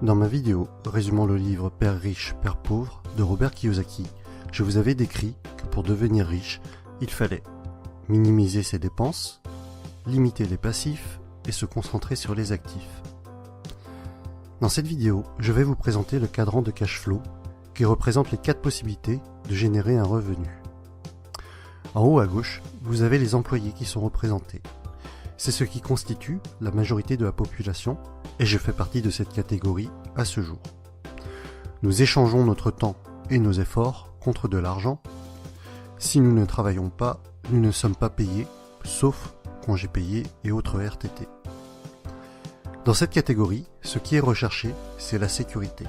Dans ma vidéo résumant le livre Père riche, Père pauvre de Robert Kiyosaki, je vous avais décrit que pour devenir riche, il fallait minimiser ses dépenses, limiter les passifs et se concentrer sur les actifs. Dans cette vidéo, je vais vous présenter le cadran de cash flow qui représente les 4 possibilités de générer un revenu. En haut à gauche, vous avez les employés qui sont représentés. C'est ce qui constitue la majorité de la population et je fais partie de cette catégorie à ce jour. Nous échangeons notre temps et nos efforts contre de l'argent. Si nous ne travaillons pas, nous ne sommes pas payés, sauf congés payés et autres RTT. Dans cette catégorie, ce qui est recherché, c'est la sécurité.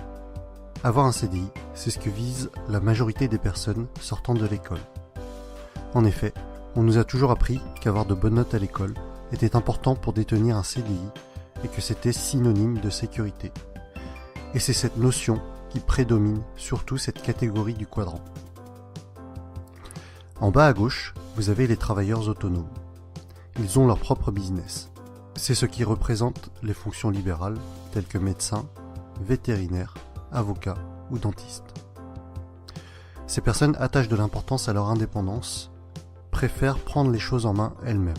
Avoir un CDI, c'est ce que vise la majorité des personnes sortant de l'école. En effet, on nous a toujours appris qu'avoir de bonnes notes à l'école était important pour détenir un CDI et que c'était synonyme de sécurité. Et c'est cette notion qui prédomine surtout cette catégorie du quadrant. En bas à gauche, vous avez les travailleurs autonomes. Ils ont leur propre business. C'est ce qui représente les fonctions libérales telles que médecin, vétérinaire, avocat ou dentiste. Ces personnes attachent de l'importance à leur indépendance, préfèrent prendre les choses en main elles-mêmes.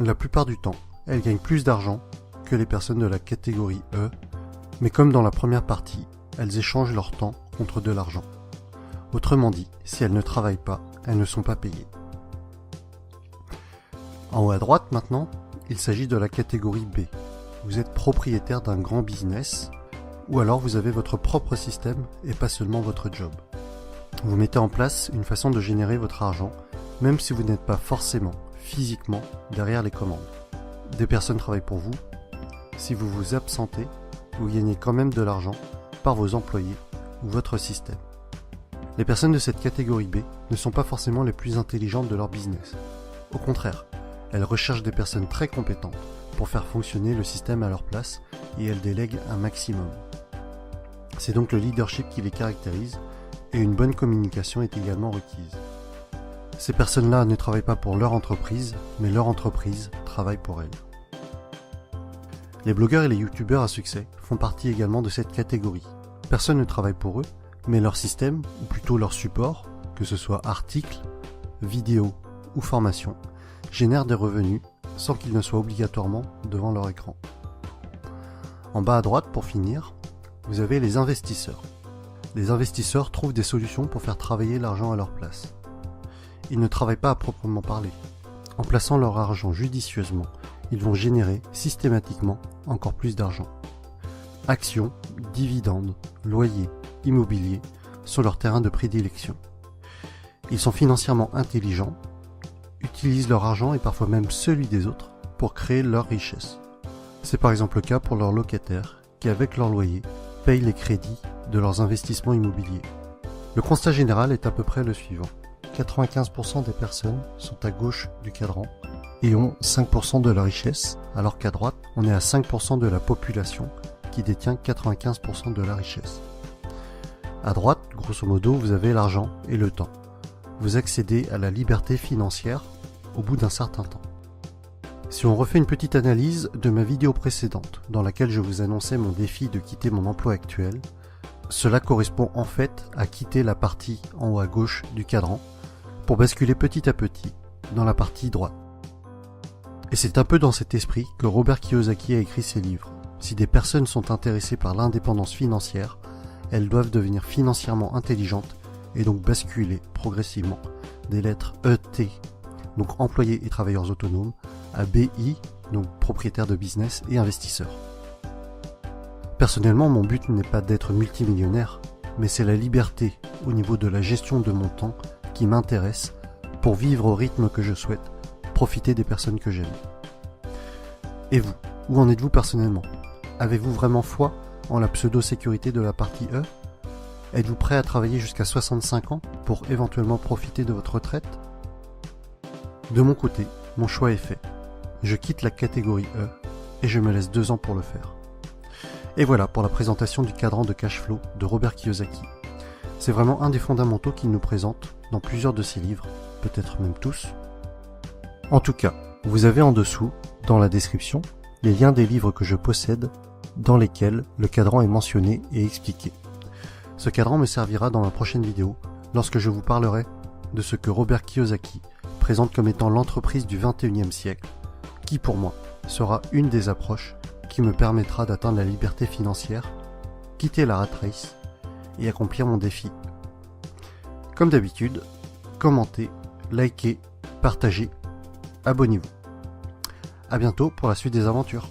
La plupart du temps, elles gagnent plus d'argent que les personnes de la catégorie E, mais comme dans la première partie, elles échangent leur temps contre de l'argent. Autrement dit, si elles ne travaillent pas, elles ne sont pas payées. En haut à droite maintenant, il s'agit de la catégorie B. Vous êtes propriétaire d'un grand business, ou alors vous avez votre propre système et pas seulement votre job. Vous mettez en place une façon de générer votre argent, même si vous n'êtes pas forcément physiquement derrière les commandes. Des personnes travaillent pour vous. Si vous vous absentez, vous gagnez quand même de l'argent par vos employés ou votre système. Les personnes de cette catégorie B ne sont pas forcément les plus intelligentes de leur business. Au contraire, elles recherchent des personnes très compétentes pour faire fonctionner le système à leur place et elles délèguent un maximum. C'est donc le leadership qui les caractérise et une bonne communication est également requise. Ces personnes-là ne travaillent pas pour leur entreprise, mais leur entreprise travaille pour elles. Les blogueurs et les youtubeurs à succès font partie également de cette catégorie. Personne ne travaille pour eux, mais leur système, ou plutôt leur support, que ce soit articles, vidéos ou formations, génère des revenus sans qu'ils ne soient obligatoirement devant leur écran. En bas à droite, pour finir, vous avez les investisseurs. Les investisseurs trouvent des solutions pour faire travailler l'argent à leur place. Ils ne travaillent pas à proprement parler. En plaçant leur argent judicieusement, ils vont générer systématiquement encore plus d'argent. Actions, dividendes, loyers, immobilier sont leurs terrains de prédilection. Ils sont financièrement intelligents, utilisent leur argent et parfois même celui des autres pour créer leur richesse. C'est par exemple le cas pour leurs locataires qui, avec leur loyer, payent les crédits de leurs investissements immobiliers. Le constat général est à peu près le suivant. 95% des personnes sont à gauche du cadran et ont 5% de la richesse, alors qu'à droite, on est à 5% de la population qui détient 95% de la richesse. À droite, grosso modo, vous avez l'argent et le temps. Vous accédez à la liberté financière au bout d'un certain temps. Si on refait une petite analyse de ma vidéo précédente, dans laquelle je vous annonçais mon défi de quitter mon emploi actuel, cela correspond en fait à quitter la partie en haut à gauche du cadran pour basculer petit à petit dans la partie droite. Et c'est un peu dans cet esprit que Robert Kiyosaki a écrit ses livres. Si des personnes sont intéressées par l'indépendance financière, elles doivent devenir financièrement intelligentes et donc basculer progressivement des lettres ET, donc employés et travailleurs autonomes, à BI, donc propriétaires de business et investisseurs. Personnellement, mon but n'est pas d'être multimillionnaire, mais c'est la liberté au niveau de la gestion de mon temps qui m'intéresse pour vivre au rythme que je souhaite, profiter des personnes que j'aime. Et vous, où en êtes-vous personnellement? Avez-vous vraiment foi en la pseudo-sécurité de la partie E? Êtes-vous prêt à travailler jusqu'à 65 ans pour éventuellement profiter de votre retraite? De mon côté, mon choix est fait. Je quitte la catégorie E et je me laisse 2 ans pour le faire. Et voilà pour la présentation du cadran de cash flow de Robert Kiyosaki. C'est vraiment un des fondamentaux qu'il nous présente dans plusieurs de ses livres, peut-être même tous. En tout cas, vous avez en dessous, dans la description, les liens des livres que je possède dans lesquels le cadran est mentionné et expliqué. Ce cadran me servira dans ma prochaine vidéo lorsque je vous parlerai de ce que Robert Kiyosaki présente comme étant l'entreprise du 21e siècle, qui pour moi sera une des approches qui me permettra d'atteindre la liberté financière, quitter la rat race et accomplir mon défi. Comme d'habitude, commentez, likez, partagez, abonnez-vous. À bientôt pour la suite des aventures.